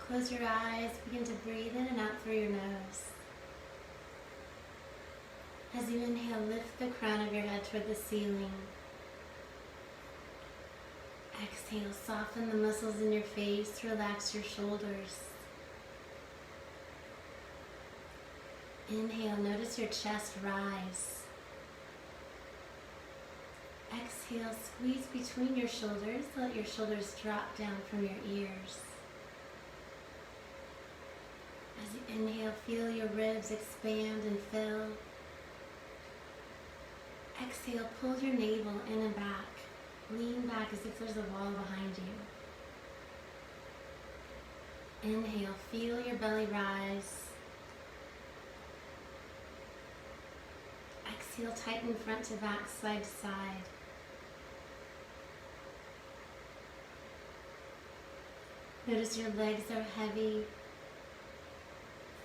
Close your eyes, begin to breathe in and out through your nose. As you inhale, lift the crown of your head toward the ceiling. Exhale, soften the muscles in your face, relax your shoulders. Inhale, notice your chest rise. Exhale, squeeze between your shoulders, let your shoulders drop down from your ears. As you inhale, feel your ribs expand and fill. Exhale, pull your navel in and back. Lean back as if there's a wall behind you. Inhale, feel your belly rise. Exhale, tighten front to back, side to side. Notice your legs are heavy.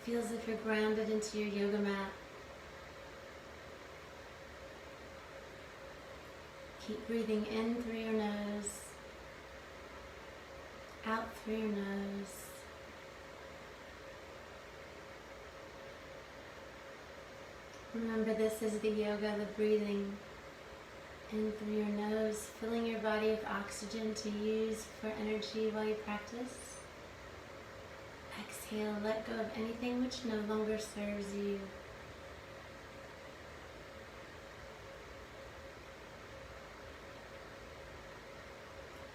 Feel as if you're grounded into your yoga mat. Keep breathing in through your nose, out through your nose. Remember, this is the yoga, the breathing in through your nose, filling your body with oxygen to use for energy while you practice. Exhale, let go of anything which no longer serves you.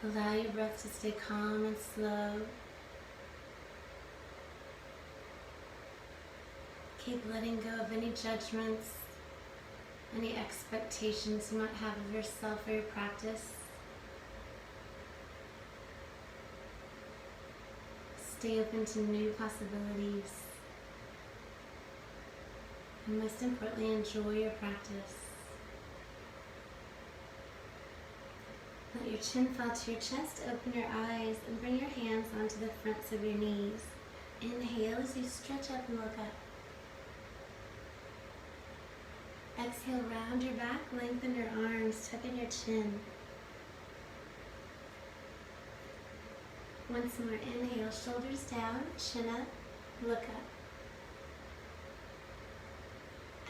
Allow your breath to stay calm and slow. Keep letting go of any judgments, any expectations you might have of yourself or your practice. Stay open to new possibilities. And most importantly, enjoy your practice. Let your chin fall to your chest, open your eyes, and bring your hands onto the fronts of your knees. Inhale as you stretch up and look up. Exhale, round your back, lengthen your arms, tuck in your chin. Once more, inhale, shoulders down, chin up, look up.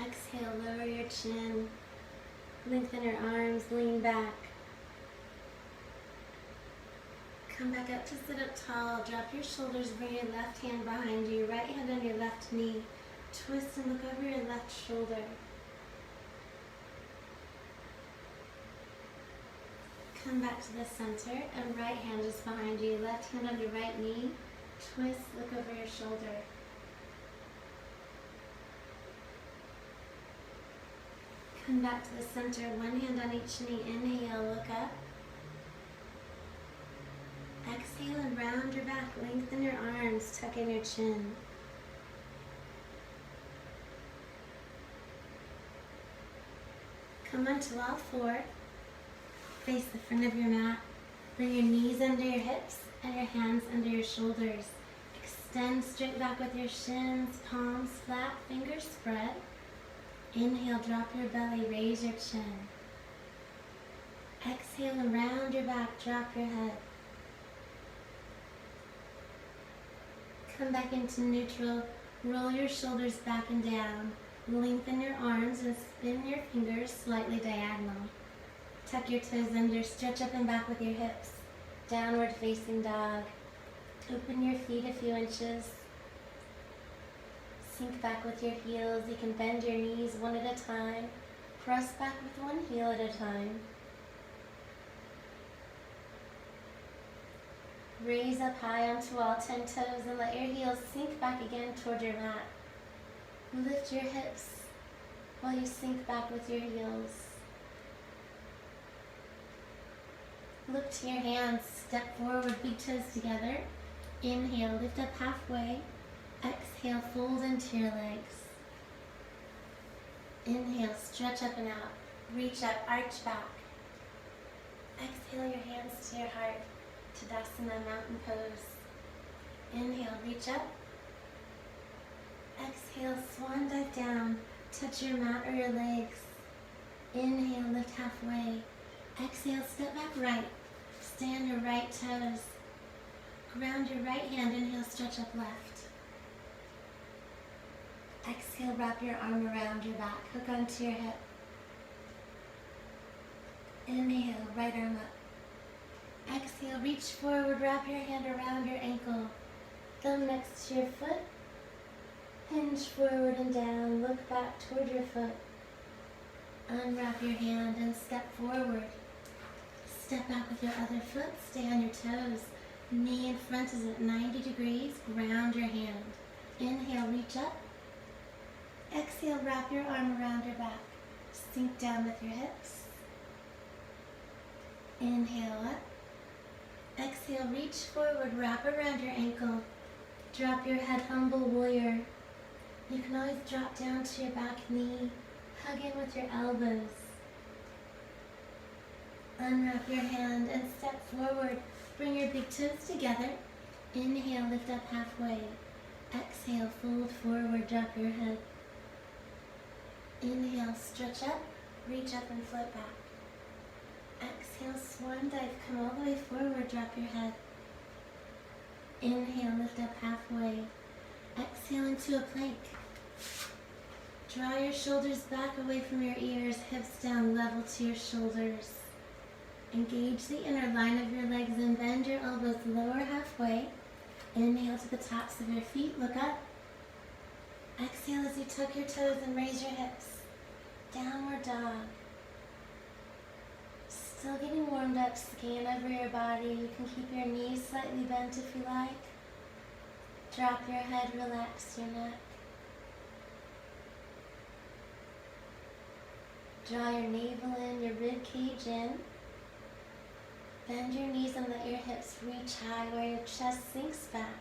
Exhale, lower your chin, lengthen your arms, lean back. Come back up to sit up tall, drop your shoulders, bring your left hand behind you, right hand on your left knee. Twist and look over your left shoulder. Come back to the center and right hand is behind you, left hand on your right knee. Twist, look over your shoulder. Come back to the center, one hand on each knee. Inhale, look up. Exhale and round your back, lengthen your arms, tuck in your chin. Come onto all four. Face the front of your mat. Bring your knees under your hips and your hands under your shoulders. Extend straight back with your shins, palms flat, fingers spread. Inhale, drop your belly, raise your chin. Exhale and round your back, drop your head. Come back into neutral, roll your shoulders back and down. Lengthen your arms and spin your fingers slightly diagonal. Tuck your toes under, stretch up and back with your hips. Downward facing dog. Open your feet a few inches. Sink back with your heels. You can bend your knees one at a time. Press back with one heel at a time. Raise up high onto all 10 toes and let your heels sink back again toward your mat. Lift your hips while you sink back with your heels. Look to your hands, step forward, big toes together. Inhale, lift up halfway. Exhale, fold into your legs. Inhale, stretch up and out. Reach up, arch back. Exhale your hands to your heart. Tadasana, mountain pose. Inhale, reach up. Exhale, swan dive down. Touch your mat or your legs. Inhale, lift halfway. Exhale, step back right. Stay on your right toes. Ground your right hand, inhale, stretch up left. Exhale, wrap your arm around your back, hook onto your hip. Inhale, right arm up. Exhale, reach forward, wrap your hand around your ankle. Thumb next to your foot. Hinge forward and down, look back toward your foot. Unwrap your hand and step forward. Step back with your other foot, stay on your toes. Knee in front is at 90 degrees, ground your hand. Inhale, reach up. Exhale, wrap your arm around your back. Sink down with your hips. Inhale up. Exhale, reach forward, wrap around your ankle. Drop your head, humble warrior. You can always drop down to your back knee. Hug in with your elbows. Unwrap your hand and step forward. Bring your big toes together. Inhale, lift up halfway. Exhale, fold forward, drop your head. Inhale, stretch up, reach up and float back. Exhale, swan dive, come all the way forward, drop your head. Inhale, lift up halfway. Exhale into a plank. Draw your shoulders back away from your ears, hips down level to your shoulders. Engage the inner line of your legs and bend your elbows lower halfway. Inhale to the tops of your feet, look up. Exhale as you tuck your toes and raise your hips. Downward dog. Still getting warmed up, scan over your body. You can keep your knees slightly bent if you like. Drop your head, relax your neck. Draw your navel in, your rib cage in. Bend your knees and let your hips reach high where your chest sinks back.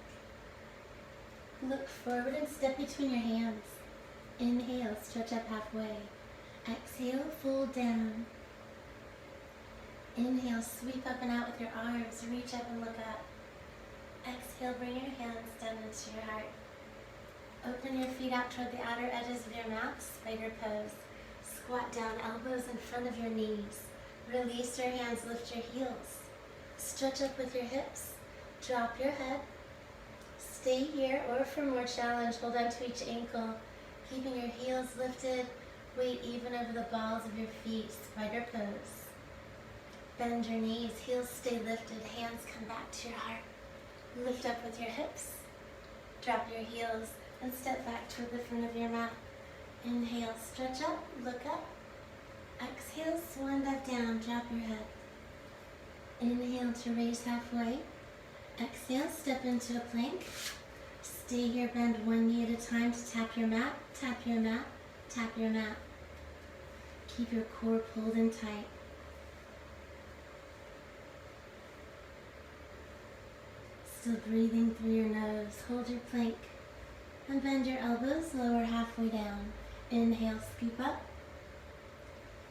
Look forward and step between your hands. Inhale, stretch up halfway. Exhale, fold down. Inhale, sweep up and out with your arms. Reach up and look up. Exhale, bring your hands down into your heart. Open your feet out toward the outer edges of your mat, spider pose. Squat down, elbows in front of your knees. Release your hands, lift your heels. Stretch up with your hips. Drop your head. Stay here, or for more challenge, hold on to each ankle, keeping your heels lifted, weight even over the balls of your feet, spider pose. Bend your knees, heels stay lifted, hands come back to your heart. Lift up with your hips. Drop your heels and step back toward the front of your mat. Inhale, stretch up, look up. Exhale, swan dive down, drop your head. Inhale to raise halfway. Exhale, step into a plank. Stay here, bend one knee at a time to tap your mat, tap your mat, tap your mat. Keep your core pulled in tight. Still breathing through your nose. Hold your plank and bend your elbows, lower halfway down. Inhale, scoop up.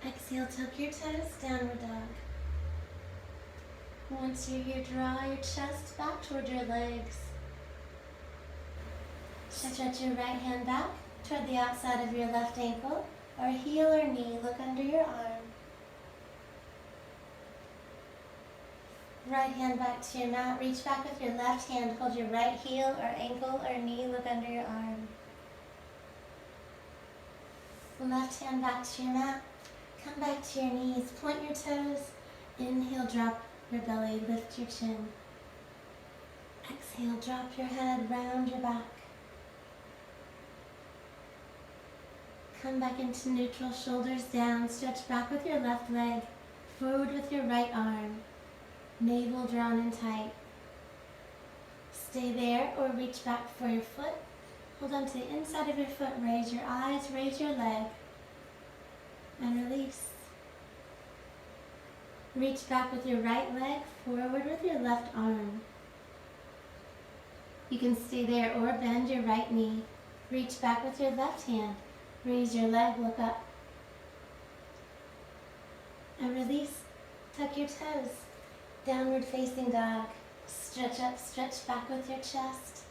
Exhale, tuck your toes, downward dog. Once you're here, draw your chest back toward your legs. Stretch your right hand back toward the outside of your left ankle, or heel or knee, look under your arm. Right hand back to your mat, reach back with your left hand, hold your right heel or ankle or knee, look under your arm. Left hand back to your mat, come back to your knees, point your toes, inhale, drop your belly, lift your chin. Exhale, drop your head, round your back. Come back into neutral, shoulders down, stretch back with your left leg, forward with your right arm. Navel drawn in tight. Stay there or reach back for your foot. Hold on to the inside of your foot, raise your eyes, raise your leg, and release. Reach back with your right leg, forward with your left arm. You can stay there or bend your right knee. Reach back with your left hand, raise your leg, look up. And release, tuck your toes. Downward facing dog. Stretch up, stretch back with your chest.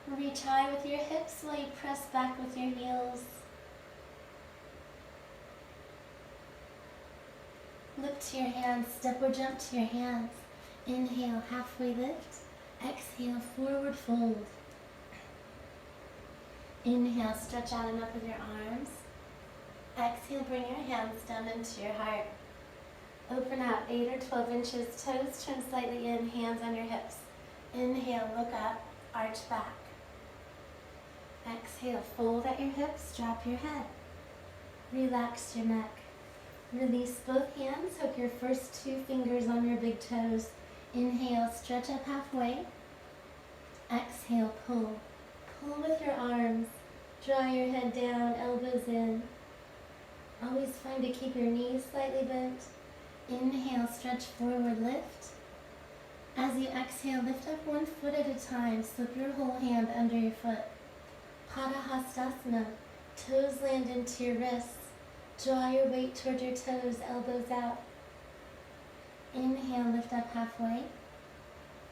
Reach high with your hips while you press back with your heels. Look to your hands, step or jump to your hands. Inhale, halfway lift. Exhale, forward fold. Inhale, stretch out and up with your arms. Exhale, bring your hands down into your heart. Open out 8 or 12 inches, toes turn slightly in, hands on your hips. Inhale, look up, arch back. Exhale, fold at your hips, drop your head. Relax your neck. Release both hands, hook your first 2 fingers on your big toes. Inhale, stretch up halfway. Exhale, pull. Pull with your arms. Draw your head down, elbows in. Always find to keep your knees slightly bent. Inhale, stretch forward, lift. As you exhale, lift up 1 foot at a time. Slip your whole hand under your foot. Padahastasana. Toes land into your wrists. Draw your weight toward your toes, elbows out. Inhale, lift up halfway.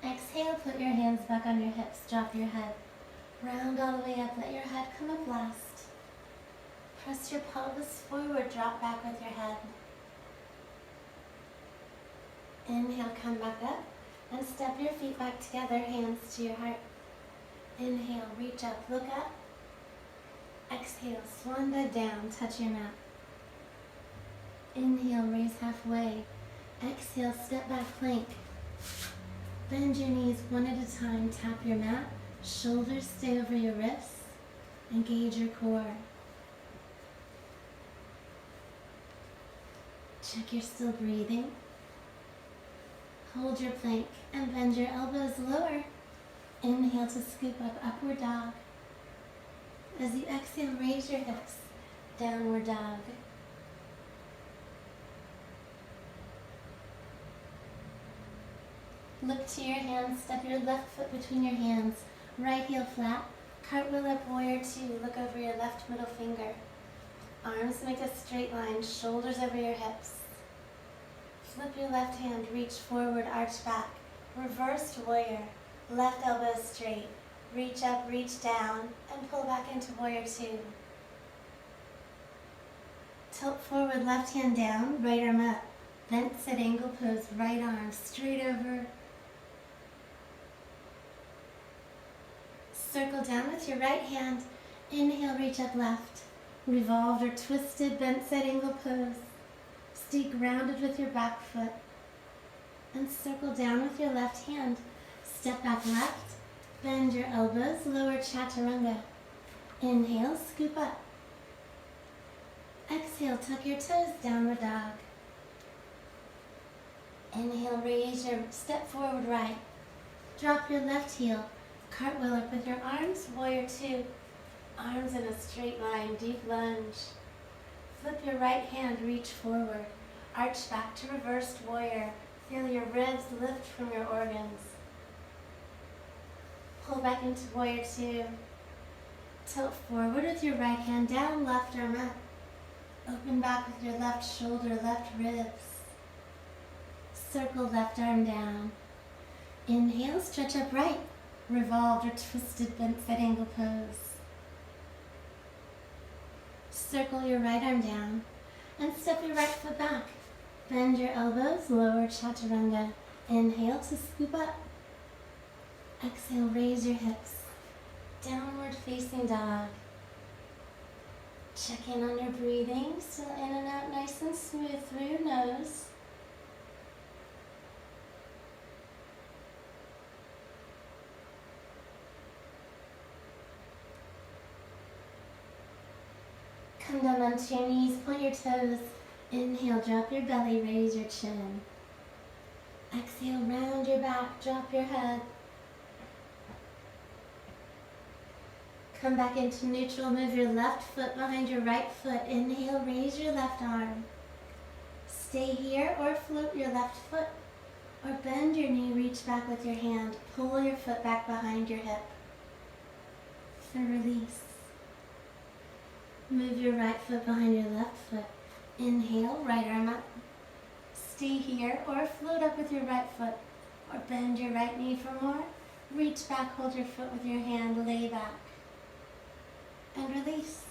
Exhale, put your hands back on your hips, drop your head. Round all the way up, let your head come up last. Press your pelvis forward, drop back with your head. Inhale, come back up, and step your feet back together, hands to your heart. Inhale, reach up, look up. Exhale, swan dive down, touch your mat. Inhale, raise halfway. Exhale, step back plank. Bend your knees 1 at a time, tap your mat. Shoulders stay over your wrists. Engage your core. Check you're still breathing. Hold your plank and bend your elbows lower. Inhale to scoop up, upward dog. As you exhale, raise your hips, downward dog. Look to your hands, step your left foot between your hands, right heel flat, cartwheel up, warrior 2, look over your left middle finger. Arms make a straight line, shoulders over your hips. Flip your left hand, reach forward, arch back. Reversed warrior, left elbow straight. Reach up, reach down, and pull back into warrior 2. Tilt forward, left hand down, right arm up. Bent at angle pose, right arm straight over. Circle down with your right hand. Inhale, reach up left. Revolved or twisted, bent side angle pose. Stay grounded with your back foot. And circle down with your left hand. Step back left. Bend your elbows, lower chaturanga. Inhale, scoop up. Exhale, tuck your toes, downward dog. Inhale, raise your step forward right. Drop your left heel. Cartwheel up with your arms, warrior 2. Arms in a straight line, deep lunge. Flip your right hand, reach forward. Arch back to reversed warrior. Feel your ribs lift from your organs. Pull back into warrior 2. Tilt forward with your right hand down, left arm up. Open back with your left shoulder, left ribs. Circle left arm down. Inhale, stretch up right. Revolved or twisted bent side angle pose. Circle your right arm down and step your right foot back. Bend your elbows, lower chaturanga. Inhale to scoop up. Exhale, raise your hips. Downward facing dog. Check in on your breathing, still in and out nice and smooth through your nose. Come down onto your knees, point your toes. Inhale, drop your belly, raise your chin. Exhale, round your back, drop your head. Come back into neutral, move your left foot behind your right foot. Inhale, raise your left arm. Stay here or float your left foot. Or bend your knee, reach back with your hand. Pull your foot back behind your hip. For release. Move your right foot behind your left foot. Inhale, right arm up. Stay here or float up with your right foot. Or bend your right knee for more. Reach back, hold your foot with your hand, lay back. And release.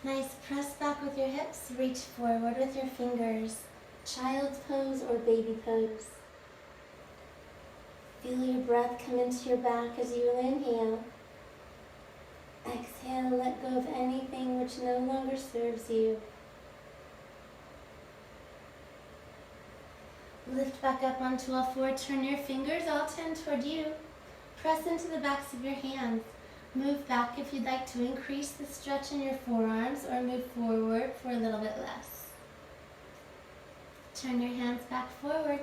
Nice, press back with your hips, reach forward with your fingers. Child's pose or baby pose. Feel your breath come into your back as you inhale. Exhale, let go of anything which no longer serves you. Lift back up onto all four. Turn your fingers all 10 toward you. Press into the backs of your hands. Move back if you'd like to increase the stretch in your forearms or move forward for a little bit less. Turn your hands back forward.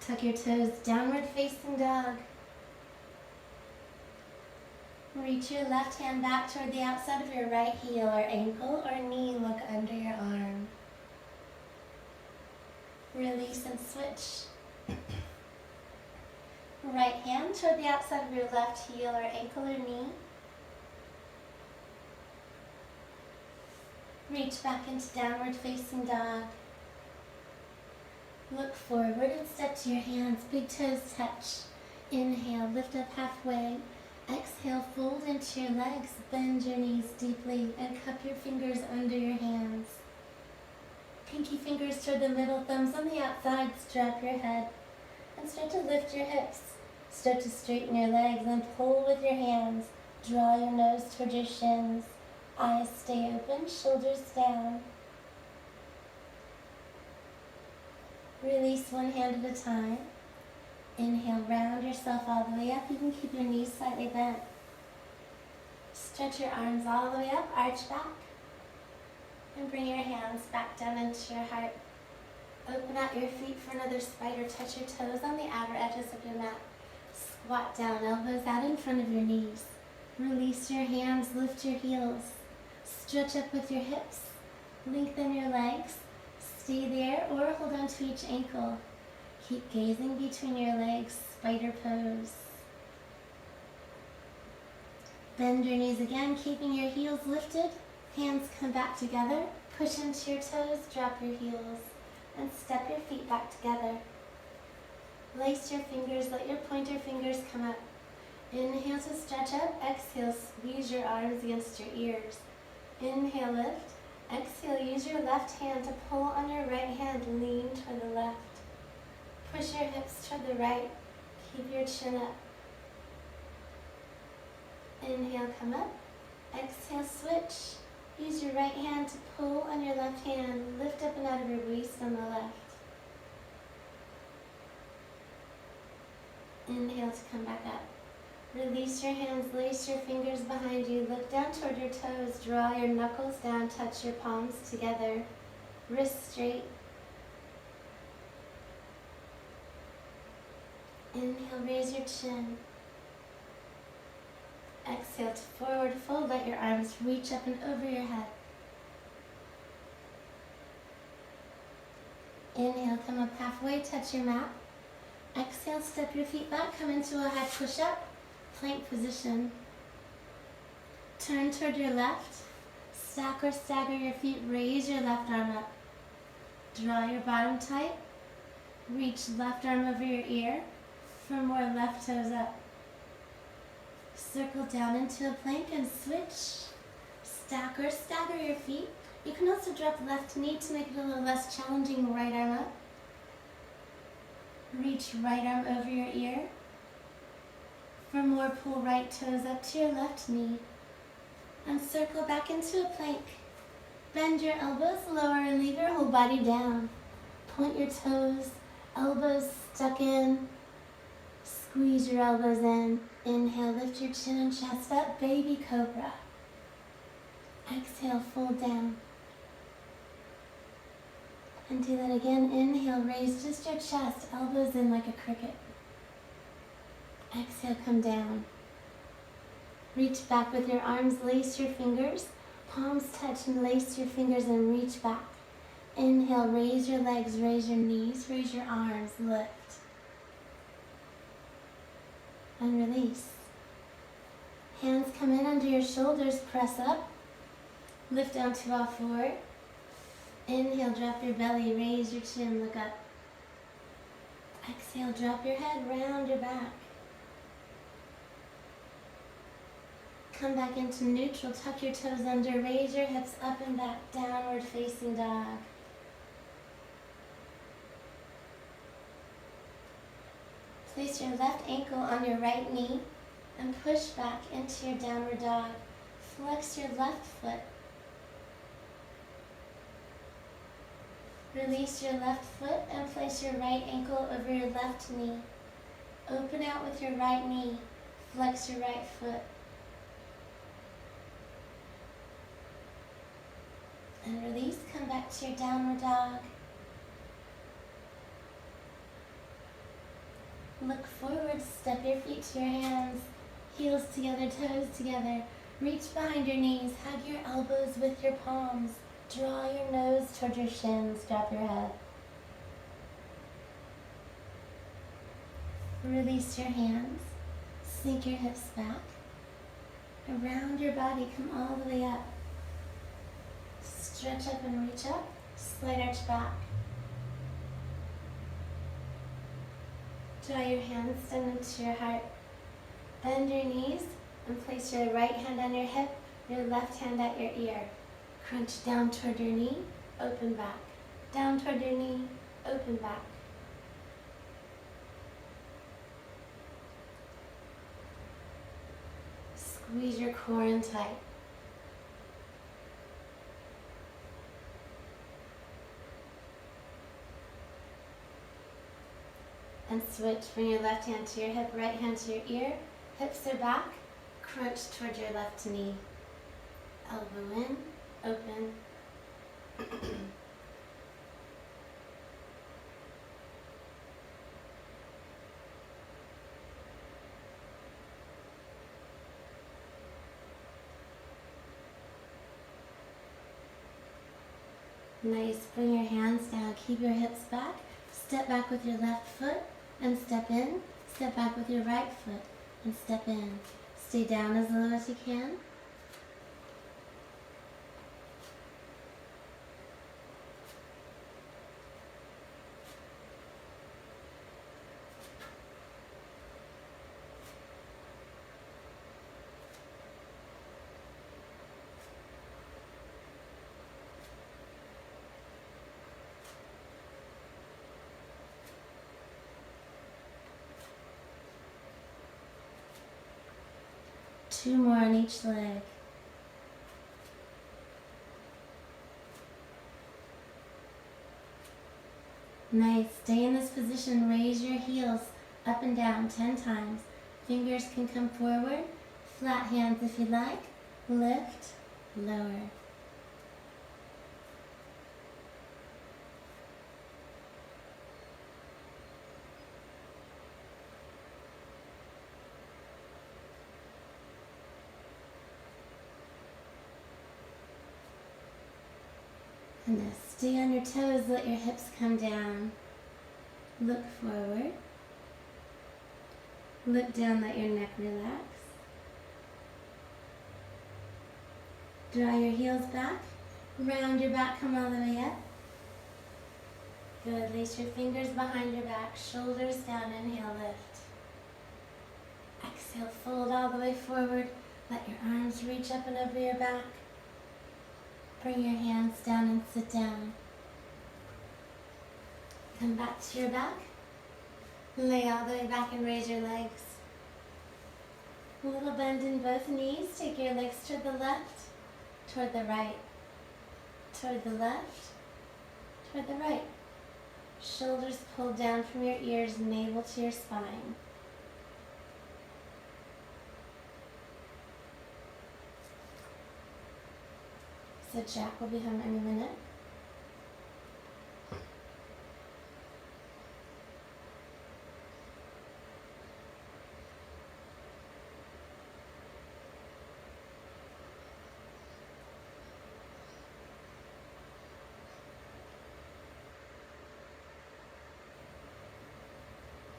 Tuck your toes, downward facing dog. Reach your left hand back toward the outside of your right heel or ankle or knee. Look under your arm. Release and switch. Right hand toward the outside of your left heel or ankle or knee. Reach back into downward facing dog. Look forward and step to your hands. Big toes touch. Inhale, lift up halfway. Exhale, fold into your legs. Bend your knees deeply and cup your fingers under your hands. Pinky fingers toward the middle, thumbs on the outside. Strap your head and start to lift your hips. Start to straighten your legs and pull with your hands. Draw your nose toward your shins. Eyes stay open, shoulders down. Release one hand at a time. Inhale, round yourself all the way up. You can keep your knees slightly bent. Stretch your arms all the way up, arch back. And bring your hands back down into your heart. Open out your feet for another spider. Touch your toes on the outer edges of your mat. Squat down, elbows out in front of your knees. Release your hands, lift your heels. Stretch up with your hips. Lengthen your legs. Stay there or hold on to each ankle. Keep gazing between your legs, spider pose. Bend your knees again, keeping your heels lifted. Hands come back together. Push into your toes, drop your heels, and step your feet back together. Lace your fingers, let your pointer fingers come up. Inhale to stretch up. Exhale, squeeze your arms against your ears. Inhale, lift. Exhale, use your left hand to pull on your right hand, lean toward the left. Push your hips toward the right. Keep your chin up. Inhale, come up. Exhale, switch. Use your right hand to pull on your left hand. Lift up and out of your waist on the left. Inhale to come back up. Release your hands, lace your fingers behind you. Look down toward your toes. Draw your knuckles down, touch your palms together. Wrists straight. Inhale, raise your chin. Exhale to forward fold. Let your arms reach up and over your head. Inhale, come up halfway, touch your mat. Exhale, step your feet back, come into a high push-up, plank position. Turn toward your left. Stack or stagger your feet, raise your left arm up. Draw your bottom tight. Reach left arm over your ear for more left toes up. Circle down into a plank and switch. Stack or stagger your feet. You can also drop the left knee to make it a little less challenging. Right arm up. Reach right arm over your ear. For more, pull right toes up to your left knee. And circle back into a plank. Bend your elbows lower and leave your whole body down. Point your toes, elbows stuck in. Squeeze your elbows in. Inhale, lift your chin and chest up, baby cobra. Exhale, fold down. And do that again. Inhale, raise just your chest, elbows in like a cricket. Exhale, come down. Reach back with your arms, lace your fingers. Palms touch and lace your fingers and reach back. Inhale, raise your legs, raise your knees, raise your arms, lift. And release. Hands come in under your shoulders, press up. Lift down to all four. Inhale, drop your belly, raise your chin, look up. Exhale, drop your head, round your back. Come back into neutral, tuck your toes under, raise your hips up and back, downward facing dog. Place your left ankle on your right knee and push back into your downward dog. Flex your left foot. Release your left foot and place your right ankle over your left knee. Open out with your right knee. Flex your right foot. And release, come back to your downward dog. Look forward, step your feet to your hands, heels together, toes together. Reach behind your knees, hug your elbows with your palms. Draw your nose toward your shins, drop your head. Release your hands, sink your hips back. Around your body, come all the way up. Stretch up and reach up, slight arch back. Draw your hands down into your heart. Bend your knees and place your right hand on your hip, your left hand at your ear. Crunch down toward your knee, open back. Down toward your knee, open back. Squeeze your core in tight. And switch, bring your left hand to your hip, right hand to your ear. Hips are back, crunch toward your left knee. Elbow in, open. Nice, bring your hands down, keep your hips back. Step back with your left foot and step in. Step back with your right foot and step in. Stay down as low as you can. Two more on each leg. Nice. Stay in this position. Raise your heels up and down 10 times. Fingers can come forward. Flat hands if you like. Lift, lower. And now stay on your toes, let your hips come down. Look forward. Look down, let your neck relax. Draw your heels back. Round your back, come all the way up. Good, lace your fingers behind your back, shoulders down, inhale, lift. Exhale, fold all the way forward. Let your arms reach up and over your back. Bring your hands down and sit down. Come back to your back. Lay all the way back and raise your legs. A little bend in both knees. Take your legs toward the left, toward the right, toward the left, toward the right. Shoulders pulled down from your ears, navel to your spine. So Jack will be home any minute.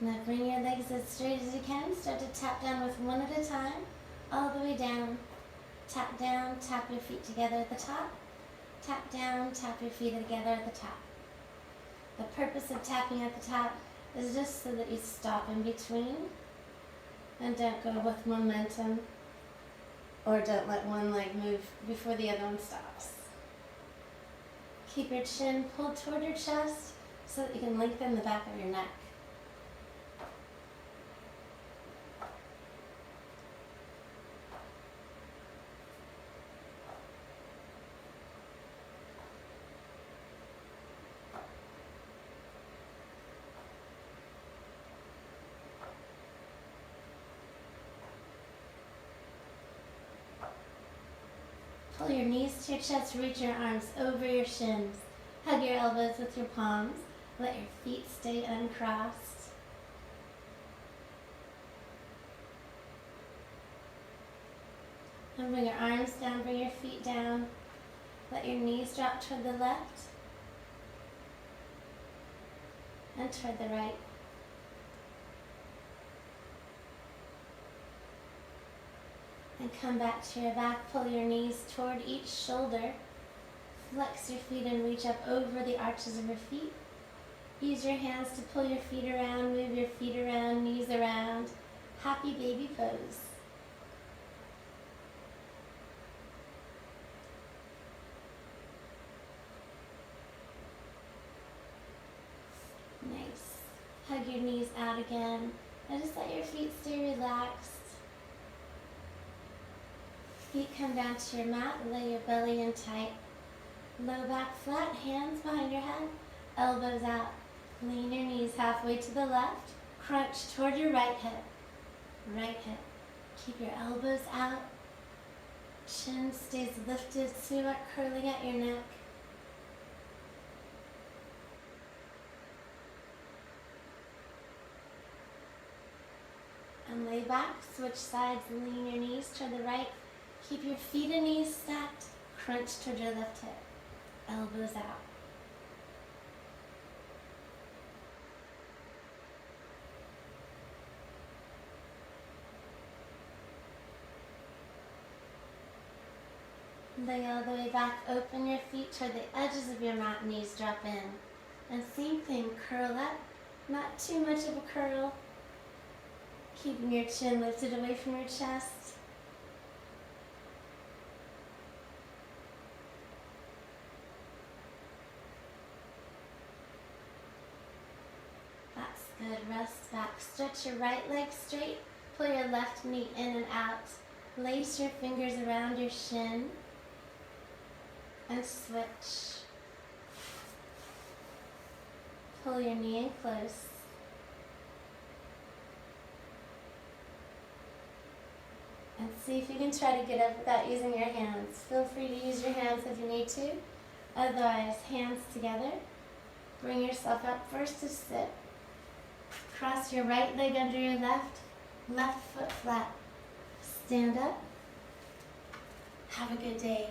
Now bring your legs as straight as you can. Start to tap down with one at a time, all the way down. Tap down, tap your feet together at the top. Tap down, tap your feet together at the top. The purpose of tapping at the top is just so that you stop in between and don't go with momentum, or don't let one leg move before the other one stops. Keep your chin pulled toward your chest so that you can lengthen the back of your neck. Pull your knees to your chest, reach your arms over your shins. Hug your elbows with your palms. Let your feet stay uncrossed. And bring your arms down, bring your feet down. Let your knees drop toward the left and toward the right. And come back to your back. Pull your knees toward each shoulder. Flex your feet and reach up over the arches of your feet. Use your hands to pull your feet around, move your feet around, knees around. Happy baby pose. Nice. Hug your knees out again. And just let your feet stay relaxed. Feet come down to your mat. Lay your belly in tight. Low back flat, hands behind your head. Elbows out. Lean your knees halfway to the left. Crunch toward your right hip. Right hip. Keep your elbows out. Chin stays lifted so you're not curling at your neck. And lay back, switch sides, lean your knees toward the right. Keep your feet and knees stacked. Crunch toward your left hip. Elbows out. Lay all the way back, open your feet toward the edges of your mat, knees drop in. And same thing, curl up, not too much of a curl. Keeping your chin lifted away from your chest. That's good, rest back. Stretch your right leg straight, pull your left knee in and out. Lace your fingers around your shin. And switch. Pull your knee in close. And see if you can try to get up without using your hands. Feel free to use your hands if you need to. Otherwise, hands together. Bring yourself up first to sit. Cross your right leg under your left. Left foot flat. Stand up. Have a good day.